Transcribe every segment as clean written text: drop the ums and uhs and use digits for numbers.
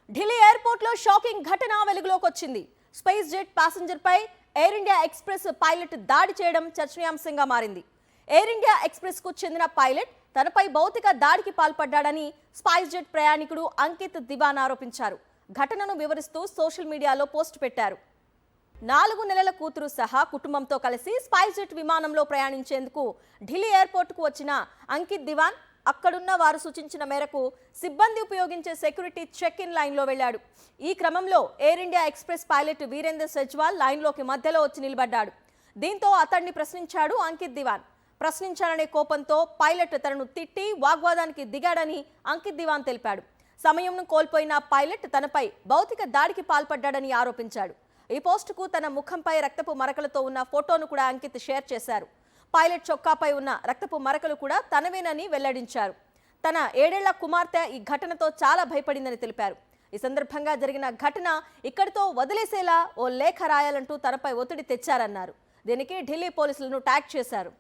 Delhi airport లో shocking ఘటన వెలుగులోకి వచ్చింది. స్పైస్ జెట్ ప్యాసింజర్ పై ఎయిర్ ఇండియా ఎక్స్ప్రెస్ పైలట్ దాడి చేయడం చర్చనీయాంశంగా మారింది. ఎయిర్ ఇండియా ఎక్స్ప్రెస్ కు చెందిన పైలట్ తనపై భౌతిక దాడికి పాల్పడ్డాడని స్పైస్ జెట్ ప్రయాణికుడు అంకిత్ దివాన్ ఆరోపించారు. ఘటనను వివరిస్తూ సోషల్ మీడియాలో పోస్ట్ పెట్టారు. 4 నెలల కూతురు సహా కుటుంబంతో కలిసి స్పైస్ జెట్ విమానంలో ప్రయాణించేందుకు ఢిల్లీ ఎయిర్పోర్ట్ కు వచ్చిన అంకిత్ దివాన్ అక్కడున్న వారు సూచించిన మేరకు సిబ్బంది ఉపయోగించే సెక్యూరిటీ చెక్ ఇన్ లైన్లో వెళ్లాడు. ఈ క్రమంలో Air India Express pilot Virender Sejwal లైన్లోకి మధ్యలో వచ్చి నిలబడ్డాడు. దీంతో అతన్ని ప్రశ్నించాడు అంకిత్ దివాన్. ప్రశ్నించాలనే కోపంతో పైలట్ తనను తిట్టి వాగ్వాదానికి దిగాడని అంకిత్ దివాన్ తెలిపాడు. సమయంను కోల్పోయిన పైలట్ తనపై భౌతిక దాడికి పాల్పడ్డాడని ఆరోపించాడు. ఈ పోస్టుకు తన ముఖంపై రక్తపు మరకలతో ఉన్న ఫోటోను కూడా అంకిత్ షేర్ చేశారు. పైలట్ చొక్కాపై ఉన్న రక్తపు మరకలు కూడా తనవేనని వెల్లడించారు. తన 7 ఏళ్ల కుమార్తె ఈ ఘటనతో చాలా భయపడిందని తెలిపారు. ఈ సందర్భంగా జరిగిన ఘటన ఇక్కడితో వదిలేసేలా ఓ లేఖ రాయాలంటూ తనపై ఒత్తిడి తెచ్చారన్నారు. దీనికి ఢిల్లీ పోలీసులను ట్యాగ్ చేశారు.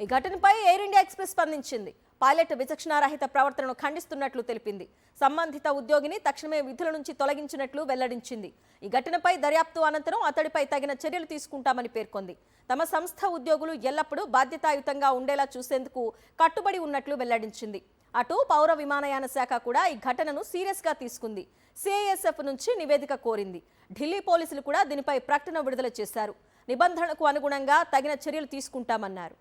ఈ ఘటనపై ఎయిర్ ఇండియా ఎక్స్ప్రెస్ స్పందించింది. పైలట్ విచక్షణారహిత ప్రవర్తనను ఖండిస్తున్నట్లు తెలిపింది. సంబంధిత ఉద్యోగిని తక్షణమే విధుల నుంచి తొలగించినట్లు వెల్లడించింది. ఈ ఘటనపై దర్యాప్తు అనంతరం అతడిపై తగిన చర్యలు తీసుకుంటామని పేర్కొంది. తమ సంస్థ ఉద్యోగులు ఎల్లప్పుడూ బాధ్యతాయుతంగా ఉండేలా చూసేందుకు కట్టుబడి ఉన్నట్లు వెల్లడించింది. అటు పౌర విమానయాన శాఖ కూడా ఈ ఘటనను సీరియస్ గా తీసుకుంది. సిఐఎస్ఎఫ్ నుంచి నివేదిక కోరింది. ఢిల్లీ పోలీసులు కూడా దీనిపై ప్రకటన విడుదల చేశారు. నిబంధనలకు అనుగుణంగా తగిన చర్యలు తీసుకుంటామన్నారు.